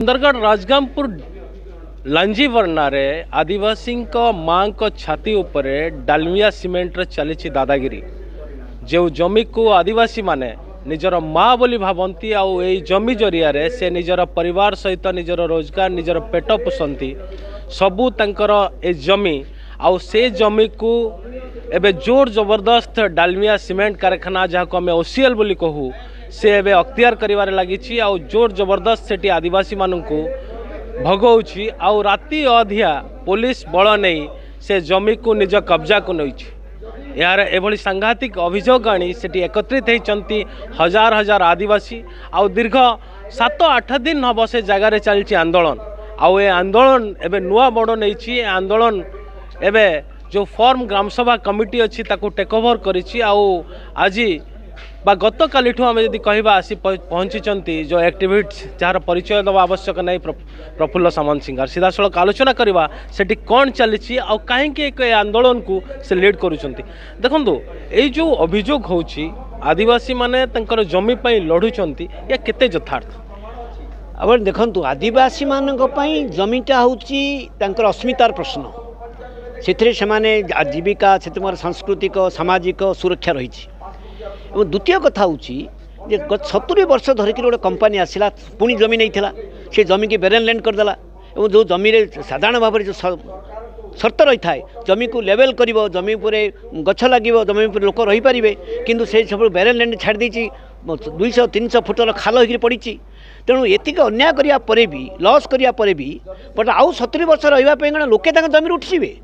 सुंदरगढ़ राजगामपुर लांजीवरनारे आदिवासी माँ को छाती उपरे डालमिया सीमेंट रे चली दादागिरी जो जमी को आदिवासी माने निजर माँ बोली भावती आउ ए जमी जरिया रे से निजर परिवार सहित निजर रोजगार निजर पेट पोषंती सबू तंकर ए जमी आउ से जमी को एबे जोर जबरदस्त डालमिया सीमेंट कारखाना जहाँ को आम ओसीएल बोली कहू से एबे अख्तियार करिवारे लागिछि आउ जोर जबरदस्त सेठी आदिवासी माननकु भगौछि आउ राति अधिया पुलिस बल नहीं से जमी को निज कब्जा को नैछि। यार एभली सांघातिक अभियोग आनी सेठी एकत्रित होइचंती हजार हजार आदिवासी आउ दीर्घ 7-8 दिन हम से जगार चलछि आंदोलन आउ ए आंदोलन एबे नुआ बड़ नैछि। आंदोलन एबे जो फॉर्म ग्रामसभा कमिटी अच्छी ताकू टेक ओवर करिछि आउ आज बा गत काली आम जदि कहवा आसी पहुँची जो एक्टिविट्स जार परिचय दवा आवश्यक नहीं प्रफुल्ल सामंत सिंह सीधासलख आलोचना करवा सेठी कौन चली आउ कहीं एक आंदोलन को से लीड करुँच। देखु ये जो अभियोग होची आदिवासी माने तंकर जमी पाई लड़ुंट या केते यथार्थ अब देखु आदिवासी मानक पई जमीटा होची तंकर अस्मितार प्रश्न से जीविका से सांस्कृतिक सामाजिक सुरक्षा रही। द्वितीय कथा हूँ 70 वर्ष धरिकी गोटे कंपनी आसला पुणी जमी नहीं थिला से जमी की बेरेन लैंड करदेला और जो जमी साधारण भाव में जो शर्त रही थाए जमी को लेवल कर जमी उपरे गछ लगे जमी उपर लोक रही पारे किंतु से सब बेरेन लैंड छाड़ देती 200-300 फुटर खाल होकर पड़ी तेणु एतिक अन्याय करिया परे भी लॉस करिया परे भी बट आउ 70 वर्ष रहा लोके जमी उठिबे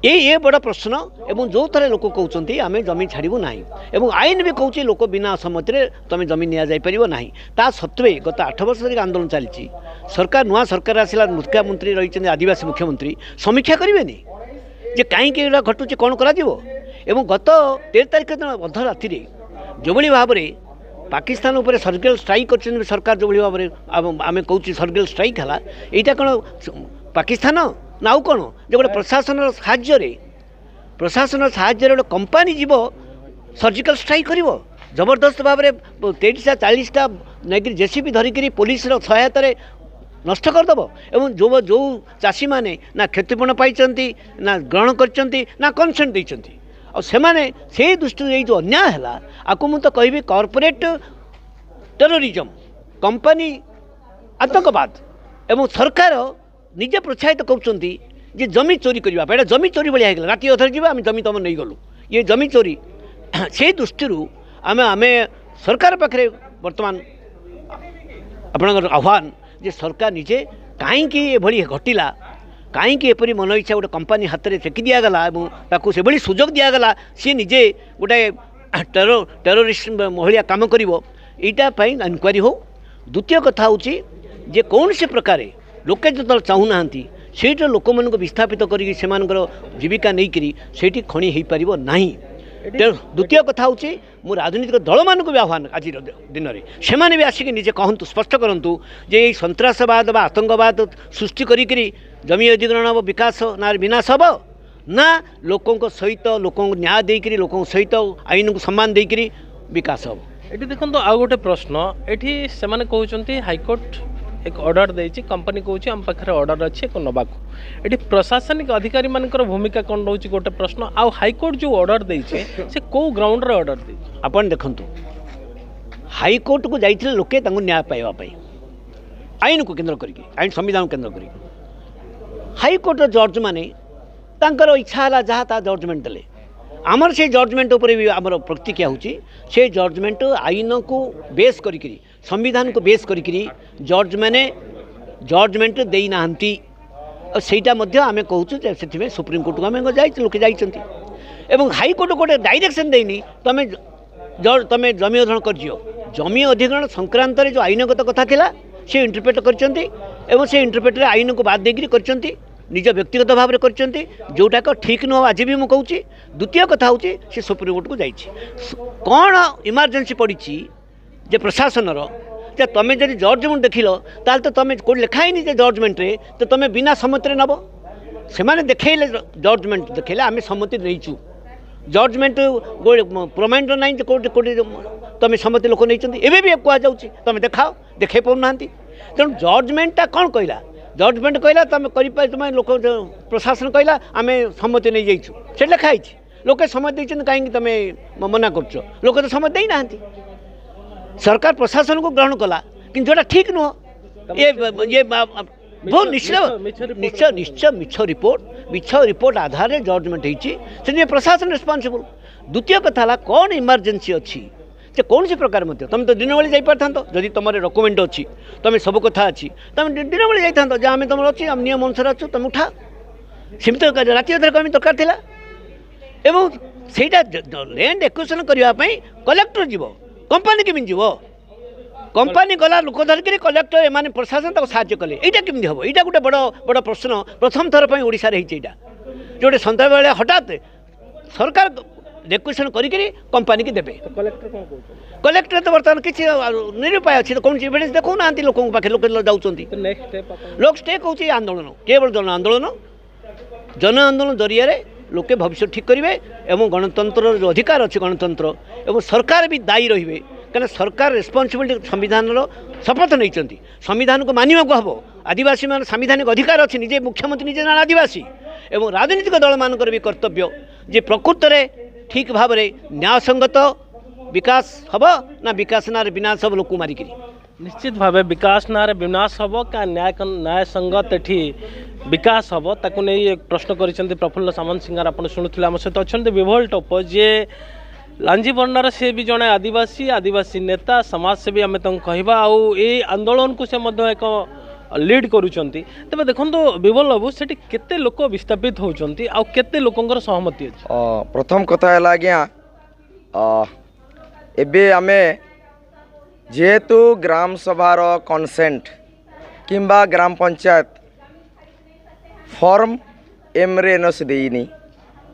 ये बड़ा प्रश्न एवं जो थे लोक कहते आम जमी छाड़ू ना एवं आईन भी कहूँ लोक बिना असम्मति तुम जमी नि जापर ना ता सत्वे गत 8 वर्ष धरिक आंदोलन चली सरकार नुआ सरकार आसला मुख्यमंत्री रही आदिवासी मुख्यमंत्री समीक्षा करेंगे जे कहीं घटुचे कौन कर गत 13 तारिख दिन अध राति जो भाव में पाकिस्तान उपर सर्जिकल स्ट्राइक कर सरकार जो भाव में आम कहूँ सर्जिकल स्ट्राइक है यहाँ कौन पाकिस्तान ना आउ कौन जो गोटे प्रशासन साहाय्य गोटे कंपानी जीव सर्जिकल स्ट्राइक कर जबरदस्त भाव में 30-40टा नहीं जेसीबी धरिकी पुलिस सहायता नष्ट करदेव एवं जो जो चाषी मैंने ना क्षतिपूर्ण पाई ना ग्रहण कर कनसेंट देती से दृष्टि जो अन्याय है आपको मुझे कहि कॉर्पोरेट टेररिज्म कंपनी आतंकवाद एवं सरकार निजे प्रोत्साहित करुँच जमी चोरी करवा जमी चोरी भाया है राति अधर जी आम जमी तुम नहीं गलु ये जमी चोरी से दृष्टि आम आम सरकार पाखे बर्तमान आपणकर आह्वान जे सरकार निजे कहीं घटिला कहीं एपरी मन इच्छा गोटे कंपानी हाथ में फेंकी दिगला और से सुजोग दिगला सी निजे गोटे टेरोरिस्ट महिला कम कर इनक्वारी हो। द्वितीय कथा हूँ जे कौन से प्रकार लोके जो चाहूना से लोक मान विस्थापित कर जीविका नहीं से खणी हो पार ना। द्वितीय कथा हूँ मु राजनीतिक दल मान भी आह्वान आज दिन में से भी आसिक निजे कहतु स्पष्ट करूँ जे सन्त्रासवाद बा आतंकवाद सृष्टि करी जमी अधिग्रहण हम विकास ना विनाश हम ना लोकों सहित लोक न्याय देकर लोक सहित आईन को सम्मान देकर विकास हम। ये देखो आउ गोटे प्रश्न ये से कहते हाईकोर्ट एक ऑर्डर देती कंपनी कहूँ आम पाखे ऑर्डर अच्छे एक नवा ये प्रशासनिक अधिकारी मानकर भूमिका कौन रोचे गोटे प्रश्न आउ हाईकोर्ट जो ऑर्डर देचे से कौ ग्राउंड रे ऑर्डर दे आपन देखंतु हाईकोर्ट को जाइथिले लोके तांगु न्याय पाइबा पई आईन को केंद्र करिके आईन संविधान केंद्र करिके हाईकोर्ट जज माने तांकर इच्छा हला जहाँ ता जजमेंट देले आमर से जजमेंट उपर भी आमर प्रतिक्रिया होची से जजमेंट आईन को बेस करिकरी संविधान को बेस करिकरी जज मैंने जजमेंट दे ना सेटा आम कहूँ से सुप्रीम कोर्ट को आम लोके जाइए एवं हाईकोर्ट गोटे डायरेक्शन देनी तुम तुम जमी अधिग्रहण कर जमी अधिग्रहण संक्रांत जो आईनगत कथा थिला से इंटरप्रेट कर से इंटरप्रेटर आईन को बाद देकर कर निज व्यक्तिगत भाव में कर जोटाक ठीक नुह आज भी मुझे कहूँ। द्वितीय कथा हूँ से सुप्रीम कोर्ट को जाइए कौन इमरजेंसी पड़ी जे प्रशासनर जे तुम जब जजमेंट देखिल ताल तो तुम कौन लिखाई जजमेंट रे तो तुम बिना सम्मति नब से देखले जजमेंट देखले आम सम्मति नहीं जजमेंट प्रमाण ना कौटे कौटे तुम सम्मति लोक नहीं एवं भी कहुच्छी तुम देखाओ देखे पाऊना तेणु जजमेंटा कौन कहला जजमेंट कहला तुम तुम लोक प्रशासन कहला आम सम्मति नहीं जाइछु से लिखाई लोके सम्मत देते कहीं तुम मना कर लोक तो सम्मत देना सरकार प्रशासन को ग्रहण कला कि जोटा ठीक नुह ये बहुत निश्चय निश्चय मिछ रिपोर्ट आधार में जजमेंट होती प्रशासन रेस्पॉन्सिबल द्वितीय कथा कौन इमरजेंसी अच्छी से कौन सी प्रकार तुम तो दिन बेले जापर था जदि तुम डॉक्यूमेंट अच्छी तुम सब कथा अच्छी तुम दिन बेले जाता जहाँ तुम अच्छी आम नियम अनुसार अच्छु तुम उठा सेमती राति अधार कमी दरकार था एवं सेटा लैंड एक्विजिशन करने कलेक्टर जीव कंपानी केमी जीव कंपानी गला लोक धरिक कलेक्टर एम प्रशासन तक साहय कले यहाँ केमी हम यहाँ गोटे बड़ बड़ प्रश्न प्रथम थर पर ओडिशा रे होता जोटे सन्ध्या बेले हठात सरकार रेक्वेशन करी कंपानी की देवे कलेक्टर तो बर्तमान किसी निरुपाय अच्छी तो कौन एविडेंस देखो ना लोक पाखे लोक जाऊँच लोक स्टे कौन आंदोलन केवल जन आंदोलन जरिया लोके भविष्य ठीक करेंगे एवं गणतंत्र जो अधिकार अच्छे गणतंत्र एवं सरकार भी दायी रे कहीं सरकार रेस्पॉन्सिबिलिटी संविधान शपथ नहीं संविधान को मानवा को हम आदिवासी मान संवैधानिक अधिकार अच्छी निजे मुख्यमंत्री निजे जन आदिवासी एवं राजनीतिक दल मानकर भी कर्तव्य जे प्रकृत में ठीक भाव में न्यायसंगत विकास हम ना विकास ना विनाश हम लोक मारिक निश्चित भाव विकास ना विनाश हम क्या न्याय संगत एठी विकास हम ताकू नहीं एक प्रश्न कर प्रफुल्ल सामंत सिंगार आप शुणुले आम सहित अच्छा विभोल टप जे लांजी बर्णार से भी जड़े आदिवासी नेता समाजसेवी आम कहवा आई आंदोलन को से एक लीड करुँच तेज देखो विबल बाबू से केते लोक विस्थापित होती आते लोकर सहमति अच्छी प्रथम कथा है आज्ञा एबे आमे जेहेतु ग्राम सभार कनसेंट किंबा ग्राम पंचायत फॉर्म एम रे एनओसी देनी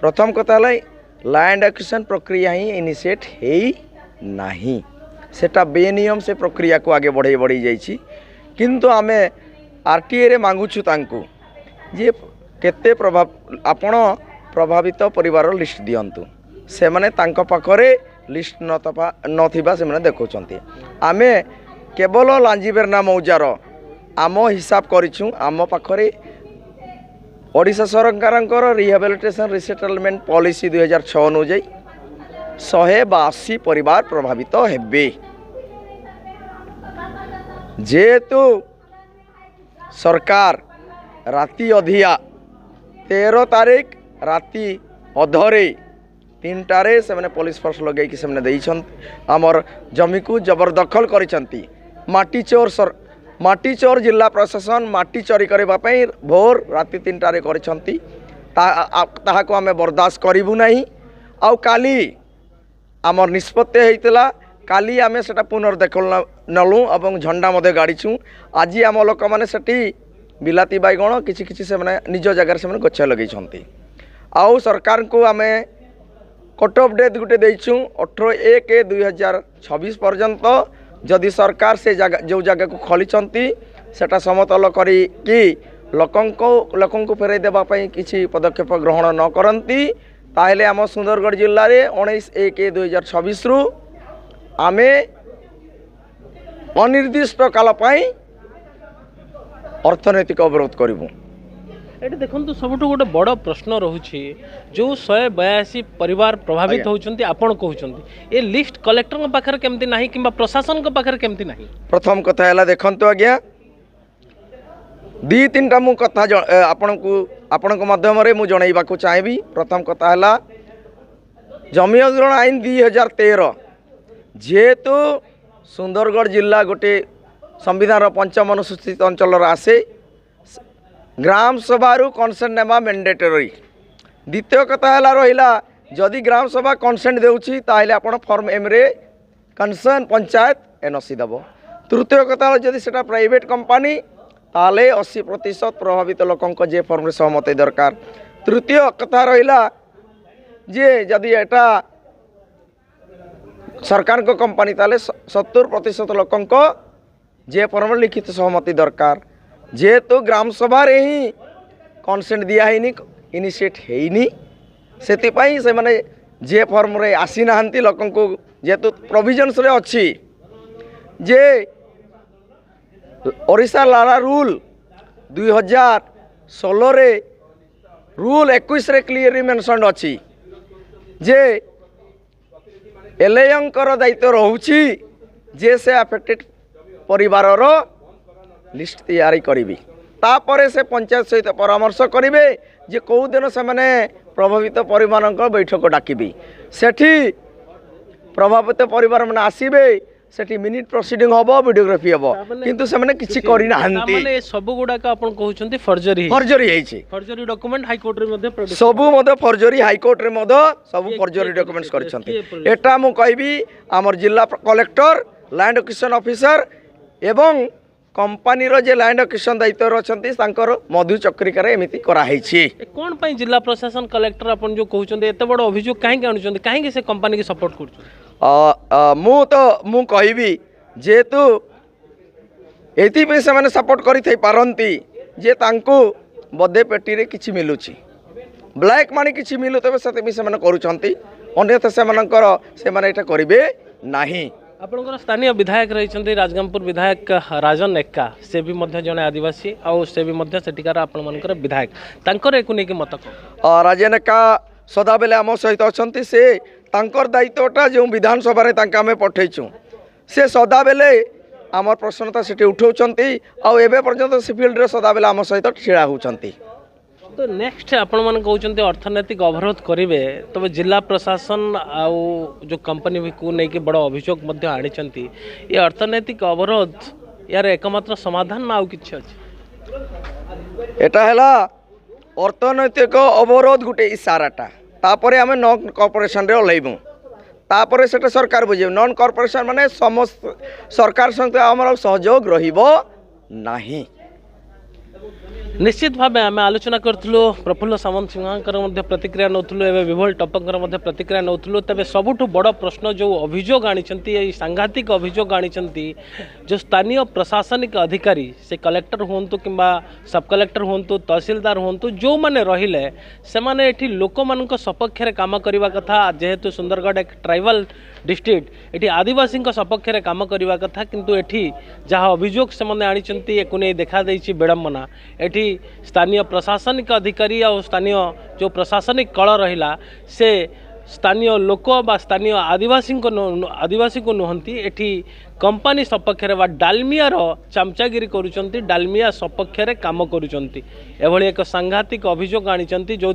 प्रथम कथा है लैंड एक्विजिशन प्रक्रिया ही इनिशिएट है नहीं सेटा बेनियम से प्रक्रिया को आगे बढ़ई बढ़ी जाइए किंतु आमे आरटीए रे मांगुछु तांकु जे केते प्रभाव आपण प्रभावित परिवार लिस्ट दियंतु से माने तांको पाखरे लिस्ट नथिबा से माने देखौचंती आमे केवल लांजीबेरना मौजार आम हिसाब करिछु आम पाखरे ओडिशा सरकार रिहेबिलिटेशन रिसेटलमेंट पॉलिसी 2006 अनुଯାयी 182 परिवार प्रभावित हेबे जेहेतु सरकार राति अधिया 13 तारीख राति अधरे 3टारे से मैंने पुलिस फोर्स लगे कि से आमर जमी को जबरदखल करिसंती माटी चोर जिला प्रशासन माटी चोरी करने भोर राति 3टारे करिसंती ताहाको आमे बर्दाश्त करिबु नहीं आउ काली आमर निष्पत्ति होइतला काली आमे सेटा पुनर्देखल नलु और झंडा मध्य गाड़ीचु आज आम लोक मैंने से बिलाती बैगण किसी से मैंने निज जगार से गछ लगे आउ सरकार को आमे कट ऑफ डेट गुटे देचु 18/1/2026 पर्यंत जदि सरकार से जो जगह को खोली सेटा समतल करी लोक फेरई देवाई किसी पदक्षेप ग्रहण न करती ताहले आम सुंदरगढ़ जिले में 19/1/2026 रु आमे अनिर्दिष्ट काल पाई अर्थनैतिक अवरोध करूँ ये देखो सब गोटे बड़ प्रश्न रोचे जो 182 परिवार प्रभावित होती आपण कहते ये लिस्ट कलेक्टर पाखे केमती ना कि प्रशासन पाखे केमती ना प्रथम कथा है देखो आज्ञा 2-3टा मु कथा आपण माध्यम मु जनइबा को चाहेबी प्रथम कथा है जमी अधिग्रहण आईन 2013 जेहेतु सुंदरगढ़ जिला गोटे संविधान 5म अनुसूचित अंचल आसे ग्राम सभारू कनसेंट नेबा मैंडेटरी द्वितीय कथा है रहा जदि ग्राम सभा कनसेंट देउछि ताहले आपण फॉर्म एम रे कनसर्न पंचायत एनओसी दब तृतीय कथा जदि सेटा प्राइवेट कंपनी ताहले 80% प्रभावित लोकंक जे फॉर्म रे सहमति दरकार तृतीय कथा रहा जे जदि एटा सरकार को कंपनी ताले 70% लोकंक जे फॉर्म लिखित सहमति दरकार जेहेतु ग्राम सभा रे ही कनसेंट दिया है इनिशिएट है से माने जे फॉर्म रे आसी नाहंती लोकंक जेहेतु प्रोविजन्स रे अच्छी जे ओडिशा लाला रूल 2016 रे रूल 21 रे क्लियरली मेंशन अछि जे एलएंकर दायित्व रहउछि जे से अफेक्टेड परिवारर लिस्ट तैयारी करिवि तापरे से पंचायत सहित परामर्श करिवे जे कौ दिन से माने प्रभावित परिवार बैठक डाकिबि सेठी प्रभावित परिवार माने आसीबे सेठी मिनिट प्रोसीडिंग हबो वीडियोग्राफी हबो किंतु से माने किछि करि नाहंती माने सब गुडा का आपण कहउछंती फर्जरी फर्जरी हेछि फर्जरी डॉक्यूमेंट हाई कोर्ट रे मध्ये प्रोड्यूस सबु मध्य फर्जरी हाई कोर्ट रे मध्य सबु फर्जरी डॉक्यूमेंट्स करछंती एटा मु कहबी हमर जिला कलेक्टर लैंड एक्विजिशन ऑफिसर एवं कंपनी रो जे लैंड एक्विजिशन दायित्व रछंती तांकर मधु चक्रिकार एमिति करा हेछि कोन पई जिला प्रशासन कलेक्टर आपण जो कहउछंती एते बड़ अभियोग काहे के आणुछंती काहे के से कंपनी के सपोर्ट करछु मु कहबी जेतु एथि पे से माने सपोर्ट करि थई पारंती जे तांको बदे पेटी रे किछि मिलुछि ब्लैक मनी किछि मिलु तबे सते भी से माने करूछंती अन्यथा से मानकर से माने एटा करिवे नाही आपणकर स्थानीय विधायक रही राजगामपुर विधायक राजन एक्का से भी मध्य जड़े आदिवासी आउ से भी मध्य सेठिकार आपण मानकर विधायक तांकर एको नेकी मत राजन एक्का सदा बेले आम सहित अच्छा से तांकर दायित्वटा जो विधानसभा रे तांका आमे पठेइछु से सदा बेले आमर प्रश्नता सेठी उठाउछंती आउ एबे पर्यंत से फील्ड रे सदा बेले आम सहित छिड़ा होउछंती तो नेक्स्ट आपण मन कहउछंती अर्थनैतिक अवरोध करिवे तबे जिला प्रशासन आउ जो कंपनी को नेकी बड़ अभियोग मध्य आनिचंती ये अर्थनैतिक अवरोध यार एकमात्र समाधान ना आउ किछ अछि एटा हैला अर्थनैतिक अवरोध गुटे इशाराटा तापरे आमे नॉन कॉर्पोरेशन रे ओलेइबु तापरे सेटा सरकार बुझे नॉन कॉर्पोरेशन माने समस्त सरकार संग हमर सहयोग रहिबो नाही निश्चित भाव आम आलोचना करूँ प्रफुल्ल सामंत सिंह प्रतिक्रिया नौलु एवं विभोल टप्पकर प्रतिक्रिया नौलु तेज सबुठ बड़ प्रश्न जो अभियोग आनी सांघातिक अभियोग आनी जो स्थानीय प्रशासनिक अधिकारी से कलेक्टर हूँ कि सब कलेक्टर हूँ तहसीलदार हूँ जो मैंने रहिले से माने एठी लोक मान सपक्ष काम करने कथा जेहेतु सुंदरगढ़ एक ट्राइबल डिस्ट्रिक्ट एठी आदिवासी सपक्ष काम करने कथा किंतु एठी जहाँ अभियोग से मैंने आनी एक नहीं देखा देछि विडंबना एठी स्थानीय प्रशासनिक अधिकारी और स्थानीय जो प्रशासनिक कल रहिला से स्थानीय लोक बा स्थानीय आदिवासी को नुहंती एठी कंपनी सपक्ष बा डालमियार चामचागिरी करुचंती डालमिया सपक्ष काम करुचंती एभली एक सांघातिक अभियोग आनी जो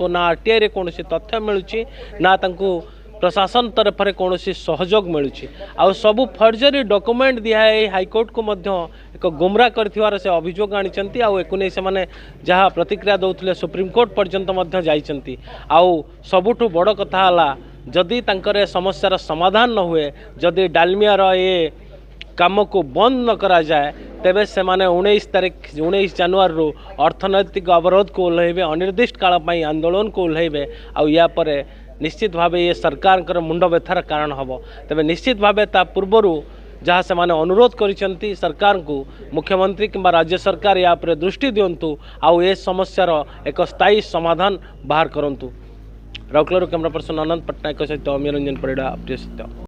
ना आरटीआई रे कौन तथ्य मिलूची ना तांको प्रशासन तरफ से कौन सहयोग मिलूची आ सबू फर्जरी डॉक्यूमेंट दिया हाईकोर्ट को मध्य एक गुमराह कर से अभियोग आनी एक नहीं से जहाँ प्रतिक्रिया दौले सुप्रीमकोर्ट पर्यंत जाइछंती आउ सबुठ बड़ कथा है जदि तांकर समस्यार समाधान न हुए जदि डालमियार ये काम को बंद न करा जाए तेबे से माने 19 जनवरी अर्थनैतिक अवरोध को ओह्लैबे अनिर्दिष्ट काल आंदोलन को ओह्लैबे आउ या परे निश्चित भाव ये सरकार मुंड व्यथार कारण हम तेज निश्चित भाव ता पूर्वर जहाँ से माने अनुरोध करिसेंती सरकार को मुख्यमंत्री किंबा राज्य सरकार या पर दृष्टि दिंतु आउ ए समस्यार एक स्थायी समाधान बाहर करंतु। राउरकेला कैमरा पर्सन अनंत पट्टनायक सहित अमीय रंजन परिड़ा अपडेट सत्य।